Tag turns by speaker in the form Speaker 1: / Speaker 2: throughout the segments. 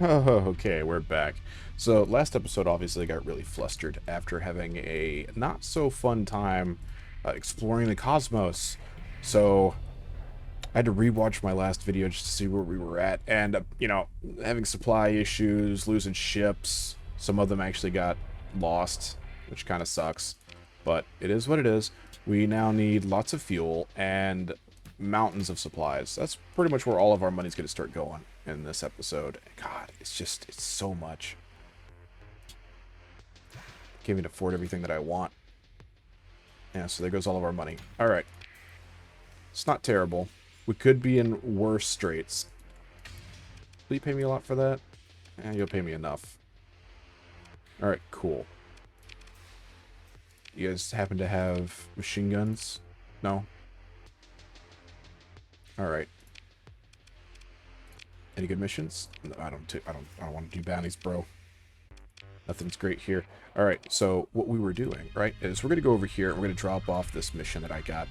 Speaker 1: Oh, okay, we're back. So, last episode obviously got really flustered after having a not so fun time exploring the cosmos. So, I had to rewatch my last video just to see where we were at. And, having supply issues, losing ships. Some of them actually got lost, which kind of sucks. But it is what it is. We now need lots of fuel and mountains of supplies. That's pretty much where all of our money's going to start going in this episode. God, it's so much. Can't even afford everything that I want. Yeah, so there goes all of our money. Alright. It's not terrible. We could be in worse straits. Will you pay me a lot for that? Eh, you'll pay me enough. Alright, cool. You guys happen to have machine guns? No? Alright. Any good missions? No, I don't want to do bounties, bro. Nothing's great here. Alright, so what we were doing, right, is we're going to go over here and we're going to drop off this mission that I got.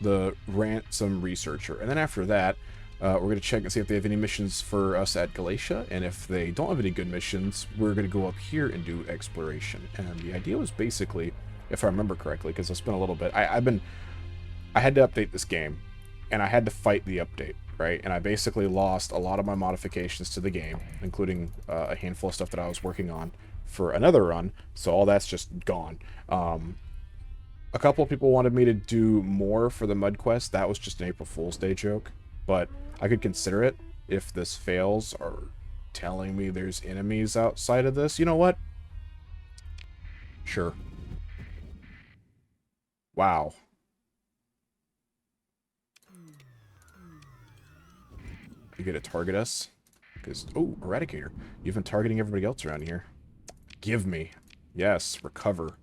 Speaker 1: The ransom researcher. And then after that, we're going to check and see if they have any missions for us at Galatia. And if they don't have any good missions, we're going to go up here and do exploration. And the idea was basically, if I remember correctly, because it's been a little bit, I had to update this game, and I had to fight the update, right? And I basically lost a lot of my modifications to the game, including a handful of stuff that I was working on for another run, so all that's just gone. A couple of people wanted me to do more for the Mud Quest. That was just an April Fool's Day joke, but I could consider it if this fails or telling me there's enemies outside of this. You know what? Sure. Wow. You gonna target us? Because, oh, Eradicator. You've been targeting everybody else around here. Give me. Yes, recover.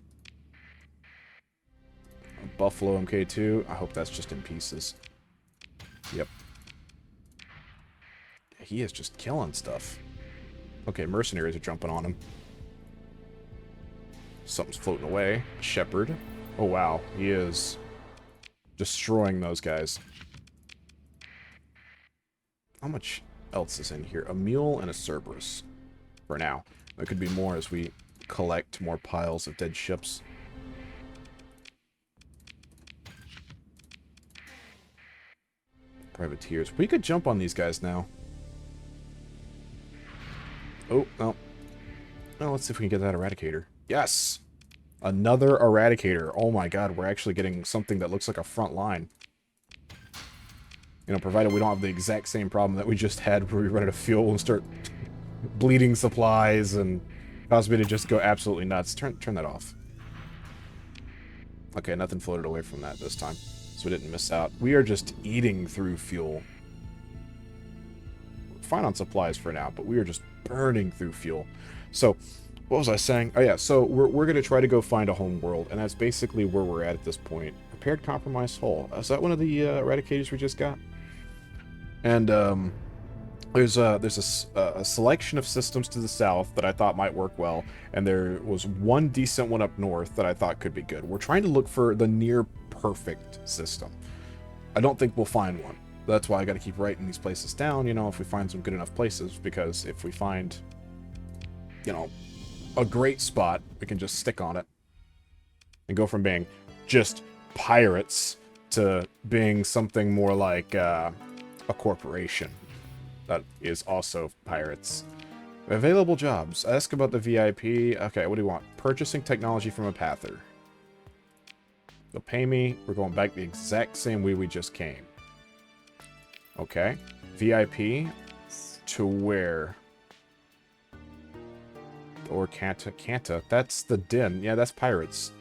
Speaker 1: Buffalo MK2. I hope that's just in pieces. Yep. He is just killing stuff. Okay, mercenaries are jumping on him. Something's floating away. Shepherd. Oh, wow. He is destroying those guys. How much else is in here? A mule and a Cerberus. For now. There could be more as we collect more piles of dead ships. Privateers. We could jump on these guys now. Oh, no. Well, let's see if we can get that Eradicator. Yes! Another Eradicator. Oh my god, we're actually getting something that looks like a front line. You know, provided we don't have the exact same problem that we just had where we run out of fuel and start bleeding supplies and cause me to just go absolutely nuts. Turn that off. Okay, nothing floated away from that this time, so we didn't miss out. We are just eating through fuel. We're fine on supplies for now, but we are just burning through fuel. So, what was I saying? Oh yeah, so we're going to try to go find a home world, and that's basically where we're at this point. Repaired compromised hull. Is that one of the Eradicators we just got? And there's a selection of systems to the south that I thought might work well, and there was one decent one up north that I thought could be good. We're trying to look for the near perfect system. I don't think we'll find one. That's why I got to keep writing these places down, you know, if we find some good enough places, because if we find, you know, a great spot, we can just stick on it and go from being just pirates to being something more like a corporation that is also pirates. Available jobs. Ask about the VIP. Okay, what do you want? Purchasing technology from a pather. They'll pay me. We're going back the exact same way we just came. Okay. VIP to where? Or Canta. That's the Den. Yeah, that's pirates.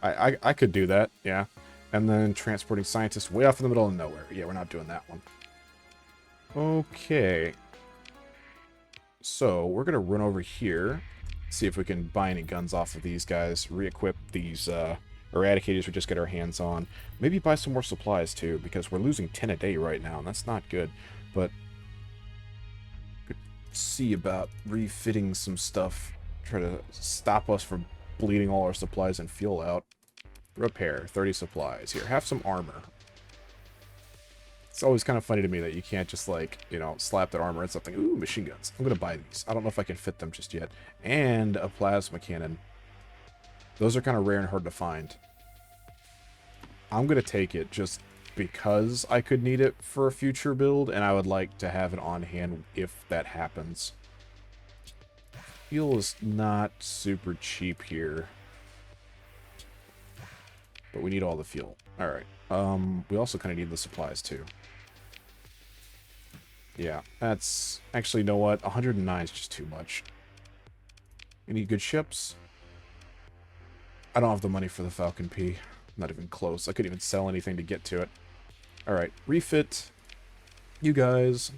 Speaker 1: I could do that, yeah. And then transporting scientists way off in the middle of nowhere. Yeah, we're not doing that one. Okay. So, we're going to run over here. See if we can buy any guns off of these guys. Re-equip these Eradicators we just get our hands on. Maybe buy some more supplies, too. Because we're losing 10 a day right now. And that's not good. But could see about refitting some stuff. Try to stop us from bleeding all our supplies and fuel out. Repair, 30 supplies. Here, have some armor. It's always kind of funny to me that you can't just, like, you know, slap that armor and something. Ooh, machine guns. I'm going to buy these. I don't know if I can fit them just yet. And a plasma cannon. Those are kind of rare and hard to find. I'm going to take it just because I could need it for a future build, and I would like to have it on hand if that happens. Fuel is not super cheap here. But we need all the fuel. Alright. We also kind of need the supplies, too. Yeah, that's... Actually, you know what? 109 is just too much. You need good ships? I don't have the money for the Falcon P. Not even close. I couldn't even sell anything to get to it. Alright, refit. You guys.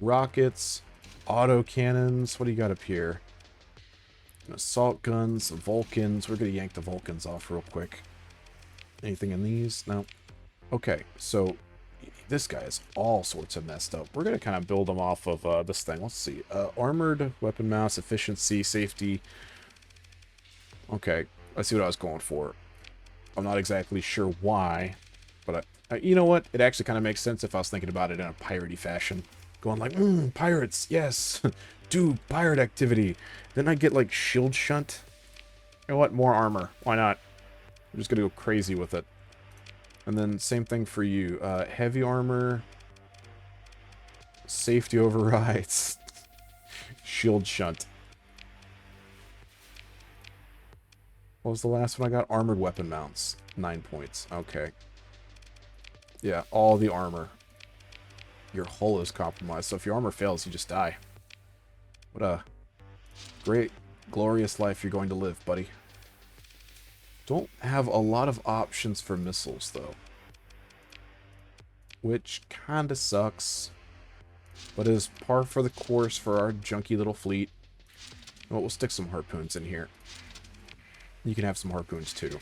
Speaker 1: Rockets. Auto cannons. What do you got up here? Assault guns. Vulcans. We're going to yank the Vulcans off real quick. Anything in these? No. Okay, so this guy is all sorts of messed up. We're going to kind of build him off of this thing. Let's see. Armored weapon mouse, efficiency, safety. Okay, I see what I was going for. I'm not exactly sure why, but you know what? It actually kind of makes sense if I was thinking about it in a piratey fashion. Going like, pirates, yes. Do pirate activity. Then I get like shield shunt. You know what? More armor. Why not? I'm just gonna go crazy with it. And then same thing for you. Heavy armor. Safety overrides. Shield shunt. What was the last one I got? Armored weapon mounts. 9 points. Okay. Yeah, all the armor. Your hull is compromised, so if your armor fails, you just die. What a great, glorious life you're going to live, buddy. Don't have a lot of options for missiles, though. Which kinda sucks. But is par for the course for our junky little fleet. Well, we'll stick some harpoons in here. You can have some harpoons, too.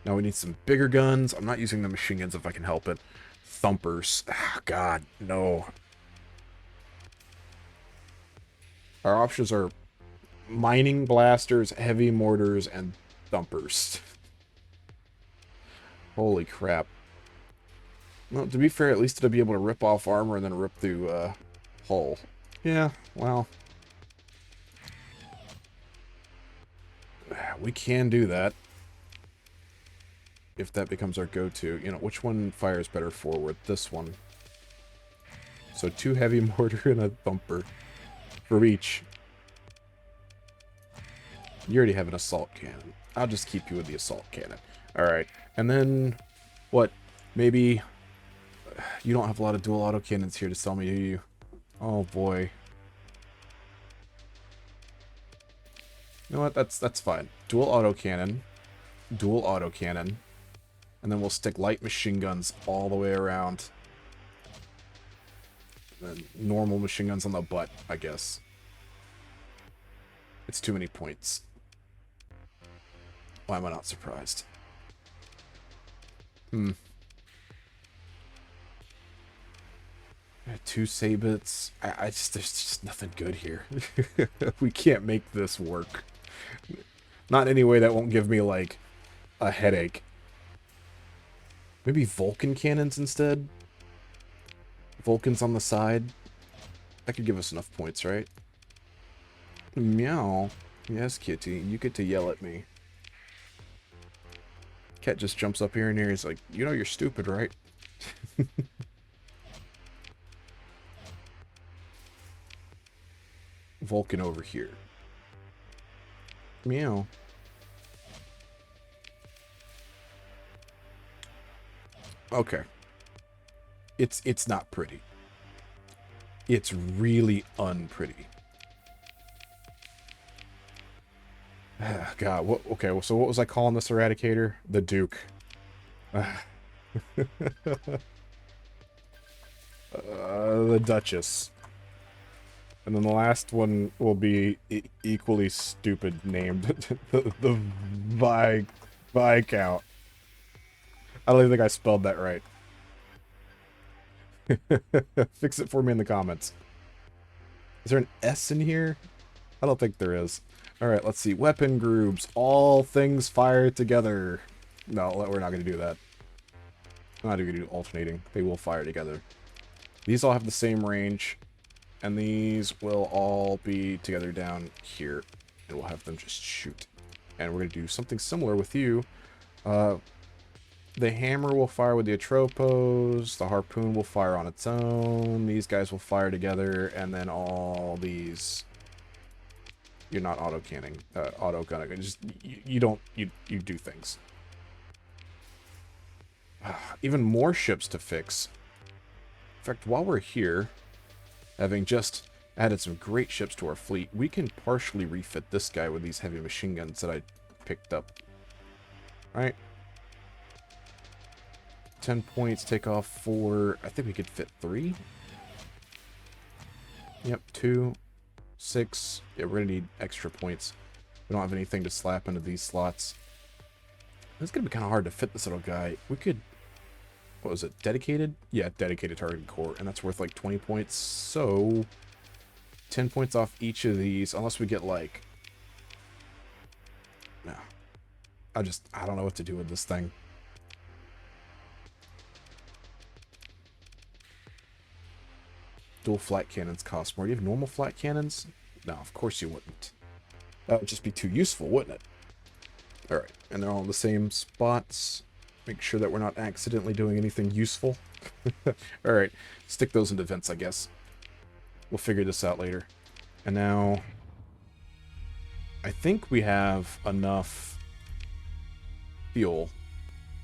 Speaker 1: Now we need some bigger guns. I'm not using the machine guns if I can help it. Thumpers. Ah, God, no. Our options are mining blasters, heavy mortars, and thumpers. Holy crap. Well, to be fair, at least it'll be able to rip off armor and then rip through hull. Yeah, well. We can do that. If that becomes our go-to. You know, which one fires better forward? This one. So 2 heavy mortar and a thumper. For each. You already have an assault cannon. I'll just keep you with the assault cannon. Alright. And then, what? Maybe you don't have a lot of dual autocannons here to sell me, do you? Oh boy. You know what? That's fine. Dual autocannon. Dual autocannon. And then we'll stick light machine guns all the way around. And then normal machine guns on the butt, I guess. It's too many points. Why am I not surprised? 2 Sabits. There's just nothing good here. We can't make this work. Not in any way that won't give me, like, a headache. Maybe Vulcan cannons instead? Vulcans on the side? That could give us enough points, right? Meow. Yes, kitty. You get to yell at me. Cat just jumps up here and here. He's like, you know you're stupid, right? Vulcan over here. Meow. Okay. It's not pretty. It's really unpretty. God, what? Okay, so what was I calling this Eradicator? The Duke. The Duchess. And then the last one will be equally stupid named the Viscount. I don't even think I spelled that right. Fix it for me in the comments. Is there an S in here? I don't think there is. Alright, let's see. Weapon groups. All things fire together. No, we're not going to do that. I'm not even going to do alternating. They will fire together. These all have the same range, and these will all be together down here, and we'll have them just shoot. And we're going to do something similar with you. The hammer will fire with the Atropos, the harpoon will fire on its own, these guys will fire together, and then all these... You're not auto-canning, auto-gunning, just, you do things. Even more ships to fix. In fact, while we're here, having just added some great ships to our fleet, we can partially refit this guy with these heavy machine guns that I picked up. Right? 10 points, take off 4. I think we could fit 3. Yep, 2, 6. Yeah, we're going to need extra points. We don't have anything to slap into these slots. It's going to be kind of hard to fit this little guy. We could... What was it? Dedicated? Yeah, dedicated targeting core. And that's worth like 20 points. So, 10 points off each of these. Unless we get like... No. I don't know what to do with this thing. Dual flat cannons cost more. You have normal flat cannons? No, of course you wouldn't. That would just be too useful, wouldn't it? Alright, and they're all in the same spots. Make sure that we're not accidentally doing anything useful. Alright, stick those into vents, I guess. We'll figure this out later. And now... I think we have enough fuel.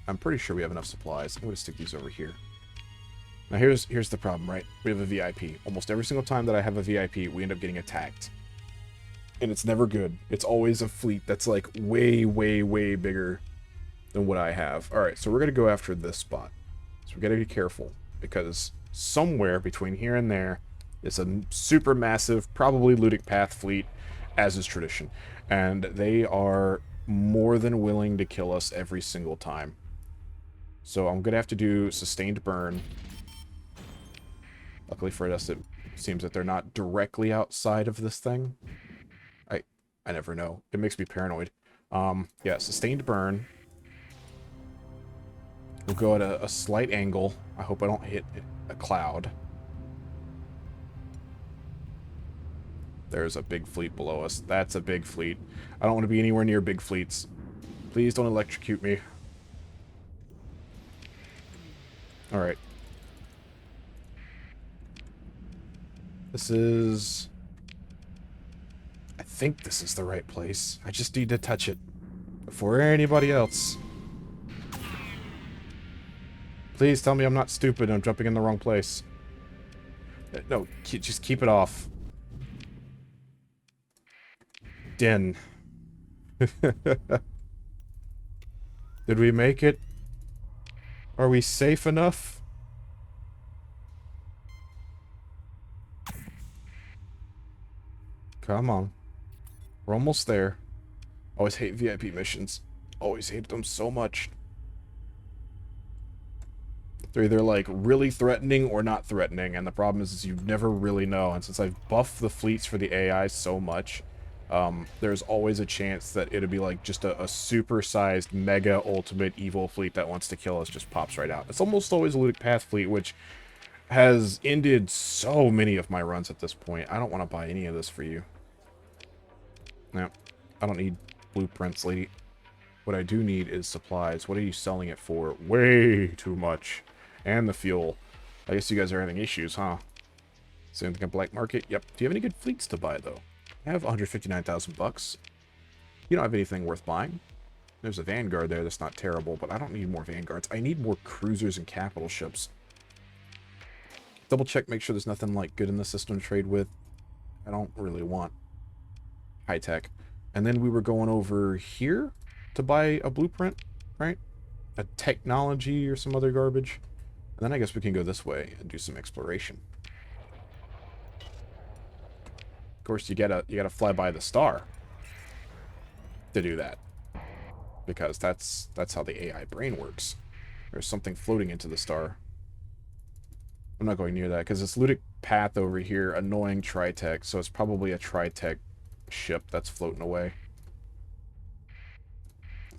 Speaker 1: I'm pretty sure we have enough supplies. I'm going to stick these over here. Now here's the problem, right? We have a VIP. Almost every single time that I have a VIP, we end up getting attacked. And it's never good. It's always a fleet that's like way, way, way bigger than what I have. Alright, so we're going to go after this spot. So we got to be careful, because somewhere between here and there is a super massive, probably Ludic Path fleet, as is tradition. And they are more than willing to kill us every single time. So I'm going to have to do sustained burn. Luckily for us, it seems that they're not directly outside of this thing. I never know. It makes me paranoid. Yeah, sustained burn. We'll go at a slight angle. I hope I don't hit a cloud. There's a big fleet below us. That's a big fleet. I don't want to be anywhere near big fleets. Please don't electrocute me. Alright. This is... I think this is the right place. I just need to touch it before anybody else. Please tell me I'm not stupid and I'm jumping in the wrong place. No, just keep it off. Din. Did we make it? Are we safe enough? Come on. We're almost there. Always hate VIP missions. Always hate them so much. They're either like really threatening or not threatening, and the problem is you never really know. And since I've buffed the fleets for the AI so much, there's always a chance that it'll be like just a super-sized, mega ultimate evil fleet that wants to kill us just pops right out. It's almost always a Ludic Path fleet, which has ended so many of my runs at this point. I don't want to buy any of this for you. No, I don't need blueprints, lady. What I do need is supplies. What are you selling it for? Way too much. And the fuel. I guess you guys are having issues, huh? Same thing on black market? Yep. Do you have any good fleets to buy, though? I have 159,000 bucks. You don't have anything worth buying. There's a Vanguard there that's not terrible, but I don't need more Vanguards. I need more cruisers and capital ships. Double check, make sure there's nothing like good in the system to trade with. I don't really want high tech. And then we were going over here to buy a blueprint, right? A technology or some other garbage. And then I guess we can go this way and do some exploration. Of course, you gotta fly by the star to do that, because that's how the AI brain works. There's something floating into the star. I'm not going near that because it's Ludic Path over here, annoying Tritech, so it's probably a Tritech ship that's floating away.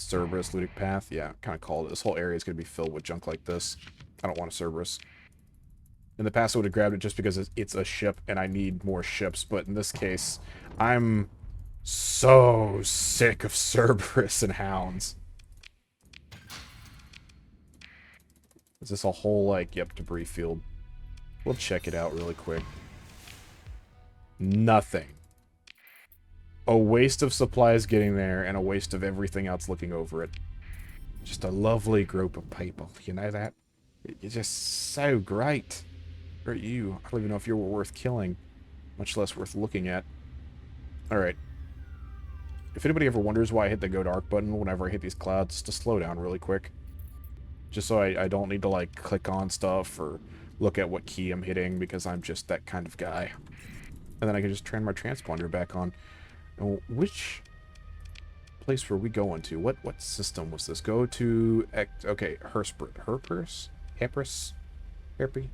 Speaker 1: Cerberus, Ludic Path. Yeah, kind of called it. This whole area is going to be filled with junk like this. I don't want a Cerberus. In the past, I would have grabbed it just because it's a ship and I need more ships. But in this case, I'm so sick of Cerberus and Hounds. Is this a whole, like, yep, debris field? We'll check it out really quick. Nothing. A waste of supplies getting there and a waste of everything else looking over it. Just a lovely group of people, you know that? You're just so great. Or you. I don't even know if you were worth killing, much less worth looking at. Alright. If anybody ever wonders why I hit the go dark button whenever I hit these clouds, to slow down really quick. Just so I don't need to, like, click on stuff or look at what key I'm hitting, because I'm just that kind of guy. And then I can just turn my transponder back on. Now, which place were we going to? What system was this? Go to... Okay, Herpers? Herpy?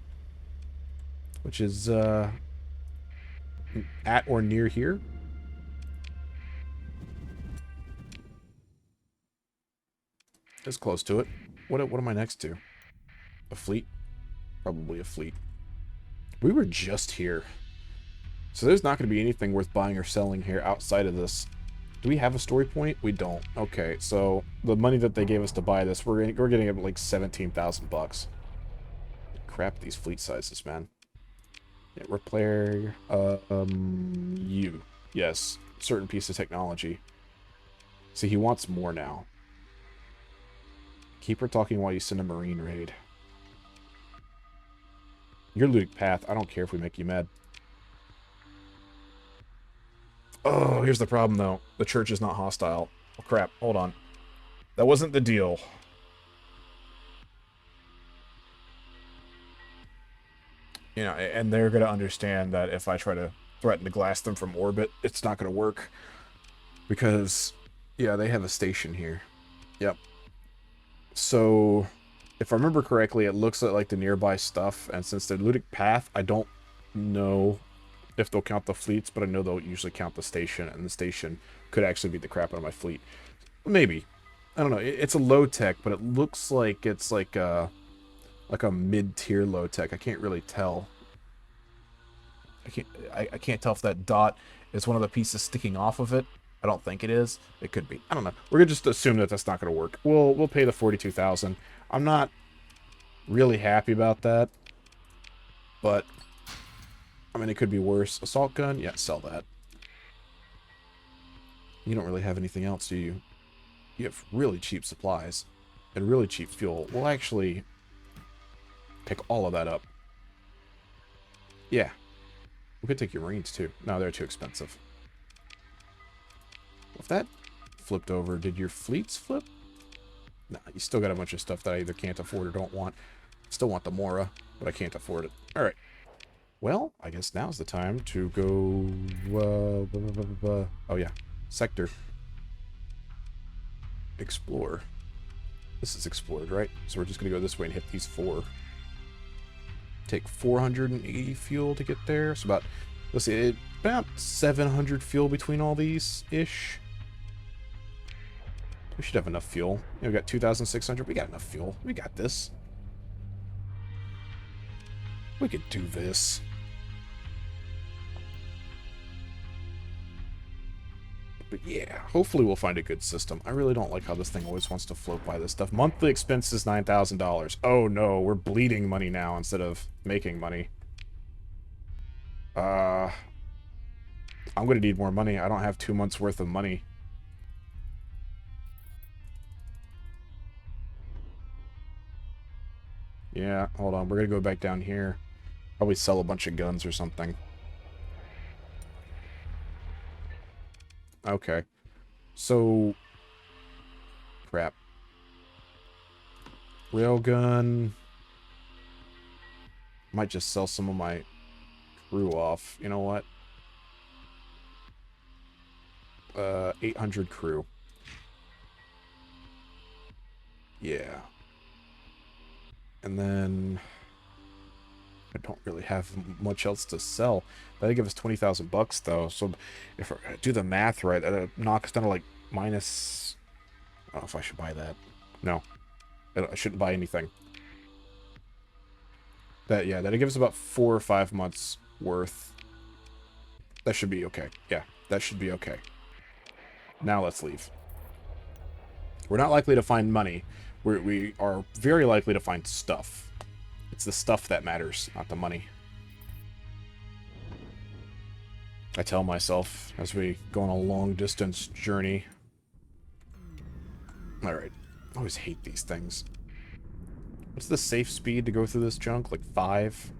Speaker 1: Which is, at or near here? It's close to it. What am I next to? A fleet? Probably a fleet. We were just here. So there's not going to be anything worth buying or selling here outside of this. Do we have a story point? We don't. Okay, so the money that they gave us to buy this, we're getting it like 17,000 bucks. Crap, these fleet sizes, man. Yeah, repair, you. Yes, certain piece of technology. See, he wants more now. Keep her talking while you send a marine raid. Your Ludic Path, I don't care if we make you mad. Oh, here's the problem, though. The church is not hostile. Oh, crap. Hold on. That wasn't the deal. You know, and they're going to understand that if I try to threaten to glass them from orbit, it's not going to work. Because, yeah, they have a station here. Yep. So, if I remember correctly, it looks like the nearby stuff. And since they're Ludic Path, I don't know if they'll count the fleets, but I know they'll usually count the station, and the station could actually beat the crap out of my fleet. Maybe. I don't know. It's a low tech, but it looks like it's like a mid-tier low tech. I can't really tell. I can't tell if that dot is one of the pieces sticking off of it. I don't think it is. It could be. I don't know. We're gonna just assume that that's not gonna work. We'll pay the 42,000. I'm not really happy about that, but I mean, it could be worse. Assault gun? Yeah, sell that. You don't really have anything else, do you? You have really cheap supplies and really cheap fuel. We'll actually pick all of that up. Yeah. We could take your Marines, too. No, they're too expensive. If that flipped over, did your fleets flip? Nah, you still got a bunch of stuff that I either can't afford or don't want. Still want the Mora, but I can't afford it. Alright. Well, I guess now's the time to go... oh, yeah. Sector. Explore. This is explored, right? So we're just going to go this way and hit these 4. Take 480 fuel to get there. So about, let's see, about 700 fuel between all these-ish. We should have enough fuel. Yeah, we got 2,600. We got enough fuel. We got this. We could do this. But yeah, hopefully we'll find a good system. I really don't like how this thing always wants to float by this stuff. Monthly expenses, $9,000. Oh no, we're bleeding money now instead of making money. I'm gonna need more money. I don't have 2 months worth of money. Yeah, hold on. We're gonna go back down here. Probably sell a bunch of guns or something. Okay. So... crap. Railgun... might just sell some of my crew off. You know what? 800 crew. Yeah. And then... I don't really have much else to sell. That'd give us 20,000 bucks, though. So if I do the math right, that knocks down to like minus... I don't know if I should buy that. No. I shouldn't buy anything. That gives about 4 or 5 months worth. That should be okay. Yeah, that should be okay. Now let's leave. We're not likely to find money. We are very likely to find stuff. It's the stuff that matters, not the money. I tell myself as we go on a long-distance journey. Alright. I always hate these things. What's the safe speed to go through this junk? Like 5?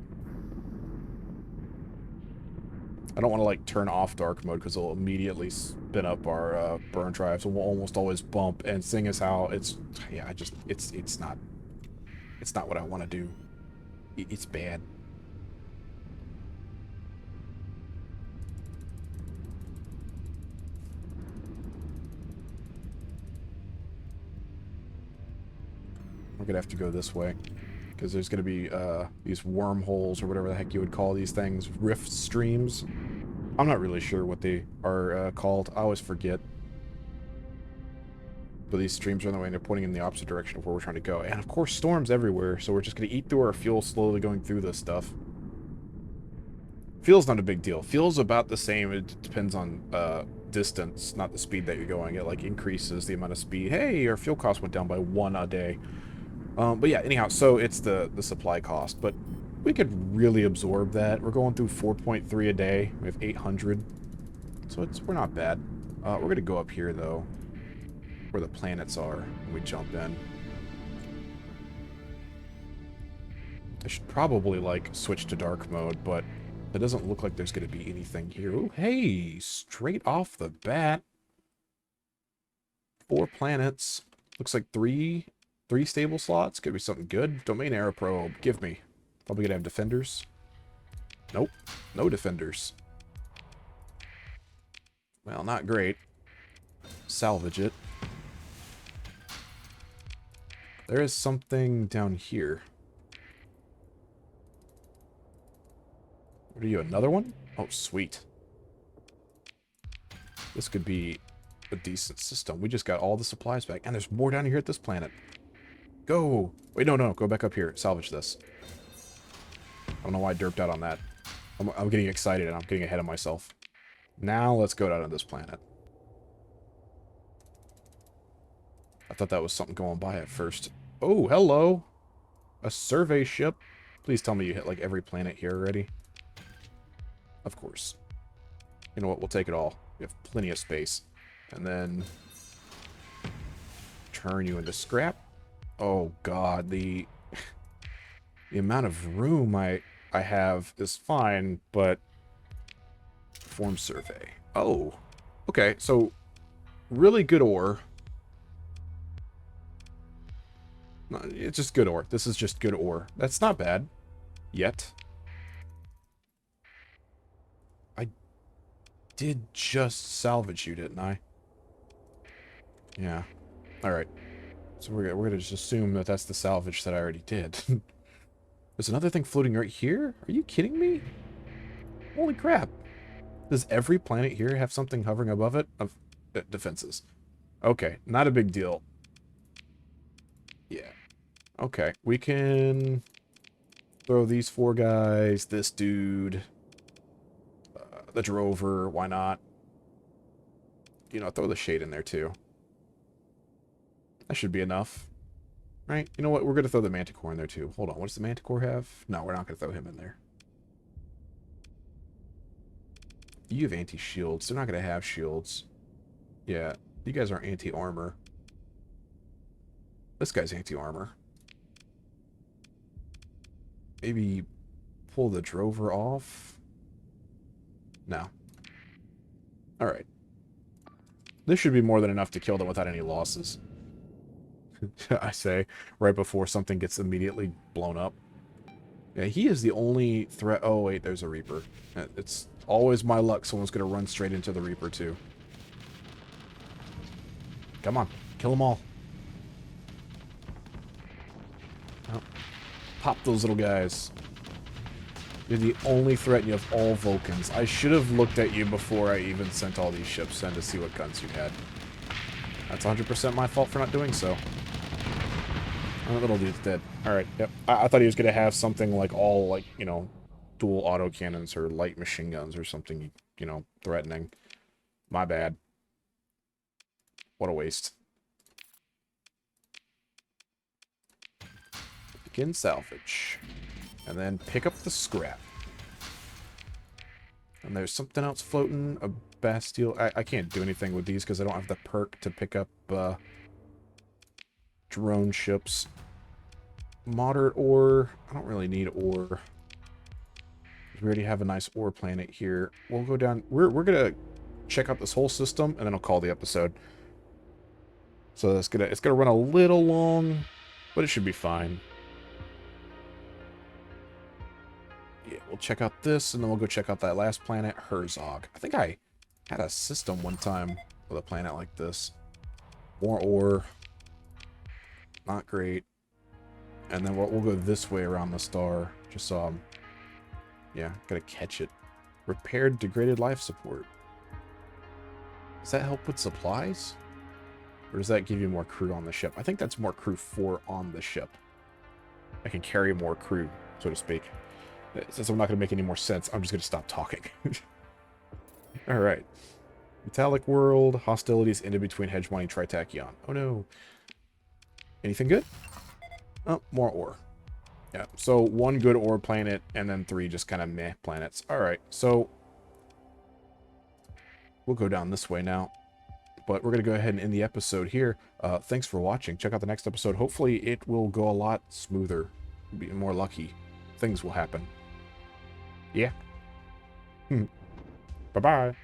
Speaker 1: I don't want to, like, turn off dark mode because it'll immediately spin up our burn drives. And we'll almost always bump. And seeing as how it's... Yeah, it's not... It's not what I want to do. It's bad. We're gonna have to go this way. Because there's gonna be these wormholes or whatever the heck you would call these things. Rift streams. I'm not really sure what they are called. I always forget. But these streams are in the way and they're pointing in the opposite direction of where we're trying to go. And of course storms everywhere, so we're just gonna eat through our fuel slowly going through this stuff. Fuel's not a big deal. Fuel's about the same. It depends on distance, not the speed that you're going. It like increases the amount of speed. Hey, our fuel cost went down by 1 a day. But yeah, anyhow, so it's the supply cost, but we could really absorb that. We're going through 4.3 a day. We have 800, so we're not bad. We're gonna go up here though, where the planets are when we jump in. I should probably like switch to dark mode, but it doesn't look like there's gonna be anything here. Ooh, hey, straight off the bat, 4 planets. Looks like 3 stable slots. Could be something good. Domain Air Probe. Give me. Probably gonna have defenders. Nope. No defenders. Well, not great. Salvage it. There is something down here. What are you, another one? Oh, sweet. This could be a decent system. We just got all the supplies back. And there's more down here at this planet. Go! Wait, no. Go back up here. Salvage this. I don't know why I derped out on that. I'm getting excited and I'm getting ahead of myself. Now let's go down to this planet. I thought that was something going by at first. Oh, hello! A survey ship. Please tell me you hit like every planet here already. Of course. You know what? We'll take it all. We have plenty of space. And then turn you into scrap. Oh god, the amount of room I have is fine, but form survey. Oh, okay, so really good ore. No, it's just good ore. This is just good ore. That's not bad yet. I did just salvage you, didn't I? Yeah. All right. So we're gonna just assume that that's the salvage that I already did. There's another thing floating right here? Are you kidding me? Holy crap. Does every planet here have something hovering above it? Of defenses. Okay, not a big deal. Yeah. Okay, we can throw these 4 guys, this dude, the drover, why not? You know, throw the shade in there too. That should be enough. Right? You know what? We're going to throw the Manticore in there too. Hold on. What does the Manticore have? No, we're not going to throw him in there. You have anti-shields. They're not going to have shields. Yeah. You guys are anti-armor. This guy's anti-armor. Maybe pull the drover off? No. Alright. This should be more than enough to kill them without any losses. I say, right before something gets immediately blown up. Yeah, he is the only threat. Oh, wait, there's a Reaper. It's always my luck someone's going to run straight into the Reaper, too. Come on, kill them all. Oh. Pop those little guys. You're the only threat and you have all Vulcans. I should have looked at you before I even sent all these ships in to see what guns you had. That's 100% my fault for not doing so. Oh, little dude's dead. Alright, yep. I thought he was going to have something like all, like, you know, dual autocannons or light machine guns or something, you know, threatening. My bad. What a waste. Begin salvage. And then pick up the scrap. And there's something else floating. A Bastille. I can't do anything with these because I don't have the perk to pick up drone ships. Moderate ore. I don't really need ore. We already have a nice ore planet here. We'll go down. We're going to check out this whole system, and then I'll call the episode. So it's gonna run a little long, but it should be fine. Yeah, we'll check out this, and then we'll go check out that last planet, Herzog. I think I had a system one time with a planet like this. More ore. Not great. And then we'll go this way around the star. Just, yeah, gotta catch it. Repaired degraded life support. Does that help with supplies? Or does that give you more crew on the ship? I think that's more crew for on the ship. I can carry more crew, so to speak. Since I'm not going to make any more sense, I'm just going to stop talking. Alright. Metallic world. Hostilities ended between Hegemony and Tritachyon. Oh no. Anything good? Oh, more ore. Yeah, so 1 good ore planet, and then 3 just kind of meh planets. Alright, so we'll go down this way now. But we're going to go ahead and end the episode here. Thanks for watching. Check out the next episode. Hopefully it will go a lot smoother. Be more lucky. Things will happen. Yeah. Bye-bye.